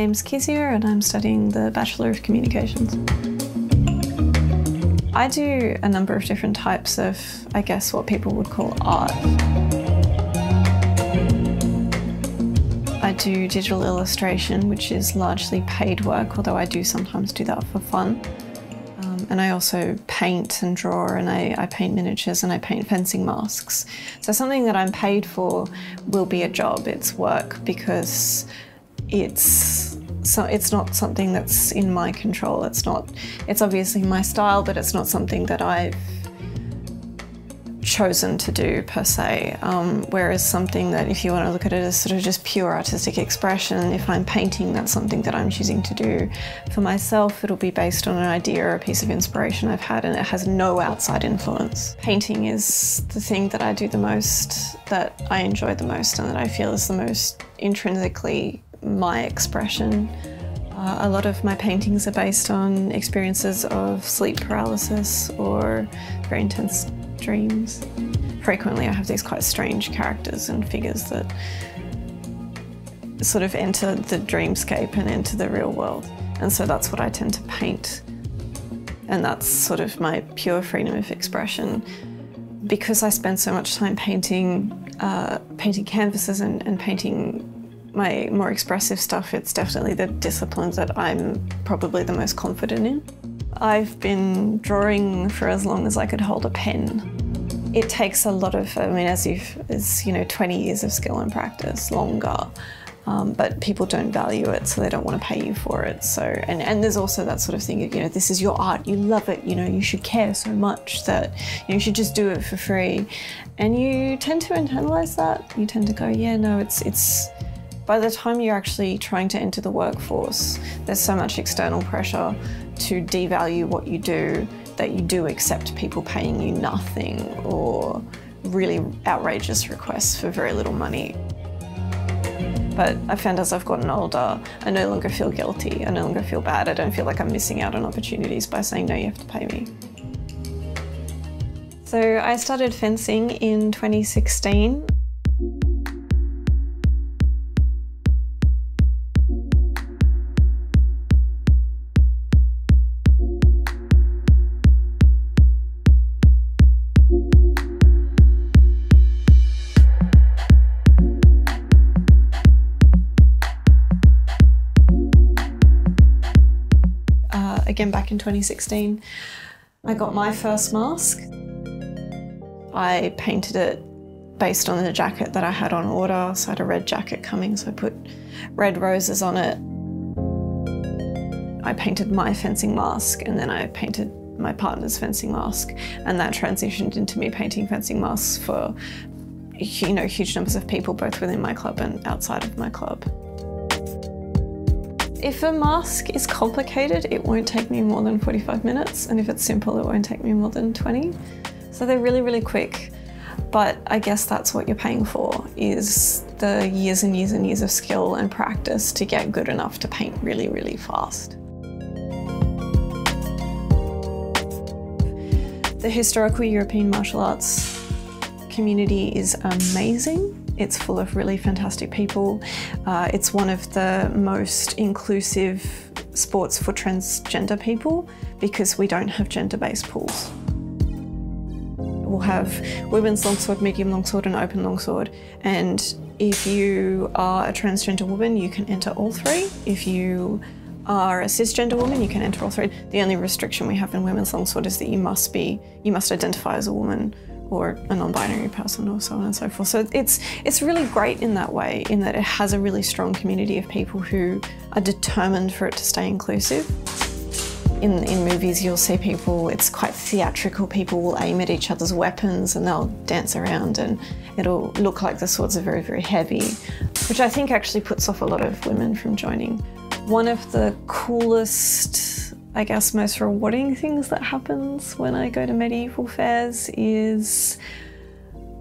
name's Kezia and I'm studying the Bachelor of Communications. I do a number of different types of, I guess, what people would call art. I do digital illustration, which is largely paid work, although I do sometimes do that for fun. And I also paint and draw, and I paint miniatures and I paint fencing masks. So something that I'm paid for will be a job, it's work, because it's not something that's in my control. It's obviously my style, but it's not something that I've chosen to do per se. Whereas something that, if you want to look at it as sort of just pure artistic expression, if I'm painting, that's something that I'm choosing to do. For myself, it'll be based on an idea or a piece of inspiration I've had, and it has no outside influence. Painting is the thing that I do the most, that I enjoy the most, and that I feel is the most intrinsically my expression. A lot of my paintings are based on experiences of sleep paralysis or very intense dreams. Frequently I have these quite strange characters and figures that sort of enter the dreamscape and enter the real world. And so that's what I tend to paint. And that's sort of my pure freedom of expression. Because I spend so much time painting canvases and painting my more expressive stuff, it's definitely the disciplines that I'm probably the most confident in. I've been drawing for as long as I could hold a pen. It takes a lot of, 20 years of skill and practice, longer. But people don't value it, so they don't want to pay you for it. So, and there's also that sort of thing of, this is your art, you love it, you should care so much that you should just do it for free. And you tend to internalize that. You tend to go, yeah, no, it's by the time you're actually trying to enter the workforce, there's so much external pressure to devalue what you do that you do accept people paying you nothing or really outrageous requests for very little money. But I found as I've gotten older, I no longer feel guilty, I no longer feel bad, I don't feel like I'm missing out on opportunities by saying, no, you have to pay me. So I started fencing in 2016. Again, back in 2016, I got my first mask. I painted it based on the jacket that I had on order, so I had a red jacket coming, so I put red roses on it. I painted my fencing mask, and then I painted my partner's fencing mask, and that transitioned into me painting fencing masks for, huge numbers of people, both within my club and outside of my club. If a mask is complicated, it won't take me more than 45 minutes, and if it's simple, it won't take me more than 20. So they're really, really quick. But I guess that's what you're paying for, is the years and years and years of skill and practice to get good enough to paint really, really fast. The historical European martial arts community is amazing. It's full of really fantastic people. It's one of the most inclusive sports for transgender people because we don't have gender-based pools. We'll have women's longsword, medium longsword and open longsword. And if you are a transgender woman, you can enter all three. If you are a cisgender woman, you can enter all three. The only restriction we have in women's longsword is that you must identify as a woman or a non-binary person, or so on and so forth. So it's really great in that way, in that it has a really strong community of people who are determined for it to stay inclusive. In movies, you'll see people, it's quite theatrical, people will aim at each other's weapons and they'll dance around and it'll look like the swords are very, very heavy, which I think actually puts off a lot of women from joining. One of the coolest, I guess, most rewarding things that happens when I go to medieval fairs is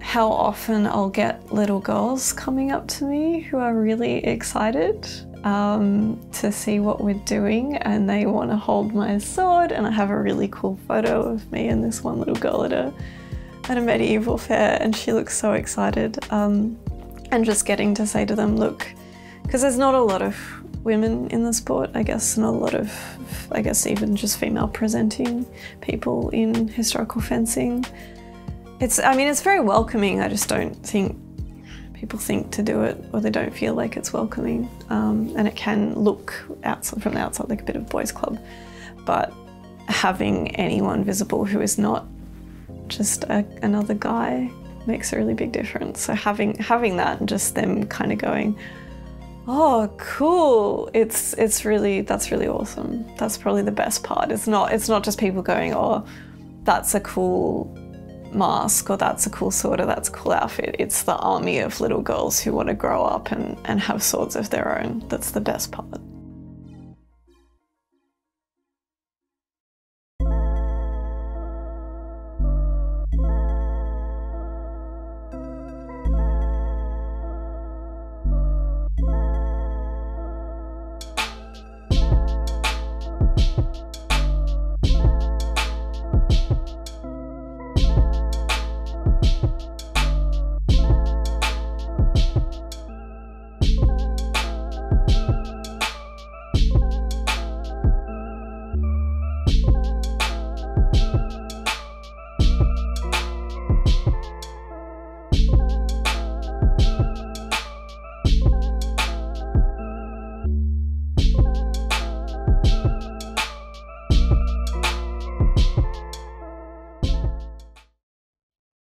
how often I'll get little girls coming up to me who are really excited to see what we're doing, and they want to hold my sword, and I have a really cool photo of me and this one little girl at a medieval fair, and she looks so excited. And just getting to say to them, look, because there's not a lot of women in the sport, I guess, and a lot of, I guess, even just female presenting people in historical fencing. I mean, it's very welcoming. I just don't think people think to do it, or they don't feel like it's welcoming. And it can look from the outside like a bit of boys' club, but having anyone visible who is not just another guy makes a really big difference. So having that and just them kind of going, oh, cool, that's really awesome. That's probably the best part. It's not just people going, oh, that's a cool mask, or that's a cool sword, or that's a cool outfit. It's the army of little girls who want to grow up and have swords of their own. That's the best part.